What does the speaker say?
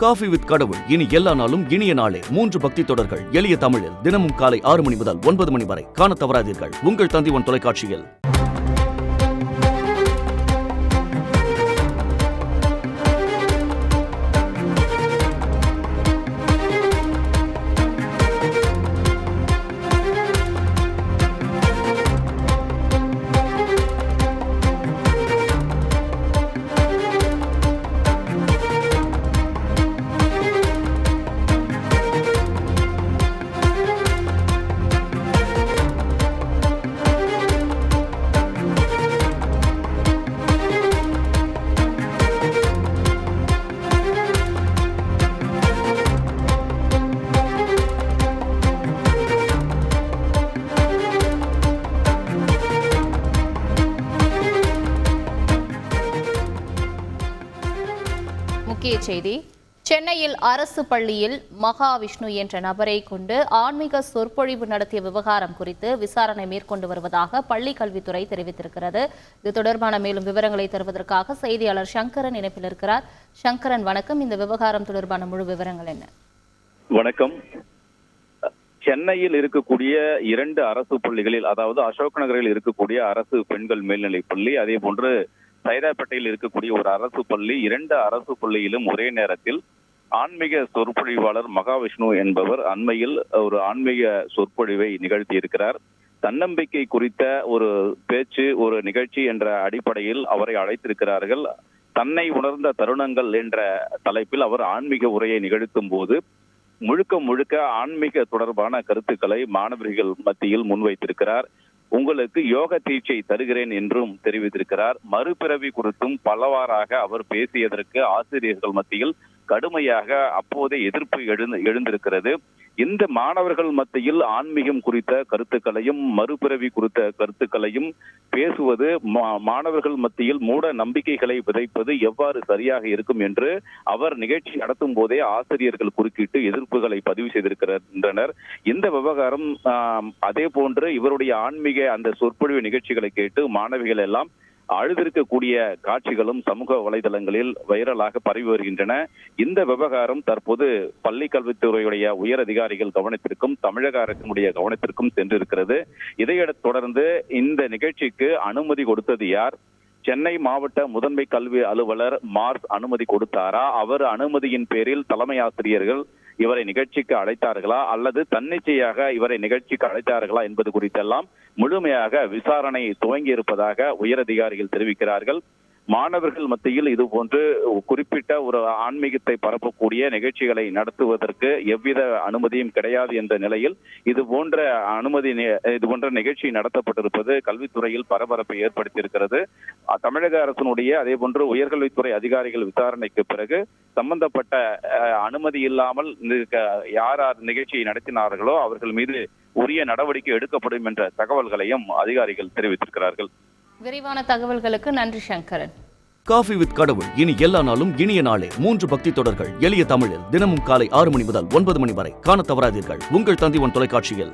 Coffee with கடவுள் இனி எல்லா நாளும் இனிய நாளே 3 பக்தி தொடர்கள் எளிய தமிழில் தினமும் காலை 6 மணி முதல் 9 மணி வரை காண தவறாதீர்கள். உங்கள் தந்தி1 தொலைக்காட்சியில். முக்கிய செய்தி: சென்னையில் அரசு பள்ளியில் மகாவிஷ்ணு என்ற நபரை கொண்டு ஆன்மீக சொற்பொழிவு நடத்திய விவகாரம் குறித்து விசாரணை மேற்கொண்டு வருவதாக பள்ளி கல்வித்துறை தெரிவித்திருக்கிறது. இது தொடர்பான மேலும் விவரங்களை தருவதற்காக செய்தியாளர் சங்கரன் இணைப்பில் இருக்கிறார். சங்கரன், வணக்கம். இந்த விவகாரம் தொடர்பான முழு விவரங்கள் என்ன? வணக்கம். சென்னையில் இருக்கக்கூடிய 2 அரசு பள்ளிகளில், அதாவது அசோக் நகரில் இருக்கக்கூடிய அரசு பெண்கள் மேல்நிலைப் பள்ளி, அதே போன்று சைதாப்பேட்டையில் இருக்கக்கூடிய ஒரு அரசு பள்ளி, 2 அரசு பள்ளியிலும் ஒரே நேரத்தில் ஆன்மீக சொற்பொழிவாளர் மகாவிஷ்ணு என்பவர் அண்மையில் ஒரு ஆன்மீக சொற்பொழிவை நிகழ்த்தியிருக்கிறார். தன்னம்பிக்கை குறித்த ஒரு பேச்சு, ஒரு நிகழ்ச்சி என்ற அடிப்படையில் அவரை அழைத்திருக்கிறார்கள். தன்னை உணர்ந்த தருணங்கள் என்ற தலைப்பில் அவர் ஆன்மீக உரையை நிகழ்த்தும் போது முழுக்க ஆன்மீக தொடர்பான கருத்துக்களை மாணவர்கள் மத்தியில் முன்வைத்திருக்கிறார். உங்களுக்கு யோக தீட்சை தருகிறேன் என்றும் தெரிவித்திருக்கிறார். மறுபிறவி குறித்தும் பலவாறாக அவர் பேசியதற்கு ஆசிரியர்கள் மத்தியில் கடுமையாக அப்போதே எதிர்ப்பு எழுந்திருக்கிறது. இந்த மாணவர்கள் மத்தியில் ஆன்மீகம் குறித்த கருத்துக்களையும் மறுபிறவி குறித்த கருத்துக்களையும் பேசுவது, மாணவர்கள் மத்தியில் மூட நம்பிக்கைகளை விதைப்பது எவ்வாறு சரியாக இருக்கும் என்று அவர் நிகழ்ச்சி நடத்தும் போதே ஆசிரியர்கள் குறுக்கிட்டு எதிர்ப்புகளை பதிவு செய்திருக்கின்றனர். இந்த விவகாரம் அதே போன்று இவருடைய ஆன்மீக அந்த சொற்பொழிவு நிகழ்ச்சிகளை கேட்டு மாணவிகள் எல்லாம் அழுதிருக்கக்கூடிய காட்சிகளும் சமூக வலைதளங்களில் வைரலாக பரவி வருகின்றன. இந்த விவகாரம் தற்போது பள்ளி கல்வித்துறையுடைய உயர் அதிகாரிகள் கவனத்திற்கும் தமிழக அரசினுடைய கவனத்திற்கும் சென்றிருக்கிறது. இதையடுத்து தொடர்ந்து இந்த நிகழ்ச்சிக்கு அனுமதி கொடுத்தது யார்? சென்னை மாவட்ட முதன்மை கல்வி அலுவலர் மார்ஸ் அனுமதி கொடுத்தாரா? அவர் அனுமதியின் பேரில் தலைமை ஆசிரியர்கள் இவரை நிகழ்ச்சிக்கு அழைத்தார்களா, அல்லது தன்னிச்சையாக இவரை நிகழ்ச்சிக்கு அழைத்தார்களா என்பது குறித்தெல்லாம் முழுமையாக விசாரணை துவங்கி இருப்பதாக உயரதிகாரிகள் தெரிவிக்கிறார்கள். மாணவர்கள் மத்தியில் இது போன்று குறிப்பிட்ட ஒரு ஆன்மீகத்தை பரப்பக்கூடிய நிகழ்ச்சிகளை நடத்துவதற்கு எவ்வித அனுமதியும் கிடையாது என்ற நிலையில் இது போன்ற நிகழ்ச்சி நடத்தப்பட்டிருப்பது கல்வித்துறையில் பரபரப்பை ஏற்படுத்தியிருக்கிறது. தமிழக அரசினுடைய அதே போன்று உயர்கல்வித்துறை அதிகாரிகள் விசாரணைக்கு பிறகு சம்பந்தப்பட்ட அனுமதி இல்லாமல் யார் நிகழ்ச்சியை நடத்தினார்களோ அவர்கள் மீது உரிய நடவடிக்கை எடுக்கப்படும் என்ற தகவல்களையும் அதிகாரிகள் தெரிவித்திருக்கிறார்கள். விரிவான தகவல்களுக்கு நன்றி சங்கரன். காஃபி வித் கடவுள் இனி எல்லா நாளும் இனிய நாளே 3 பக்தி தொடர்கள் எளிய தமிழில் தினமும் காலை 6 மணி முதல் 9 மணி வரை காண தவறாதீர்கள். உங்கள் தந்தி1 தொலைக்காட்சியில்.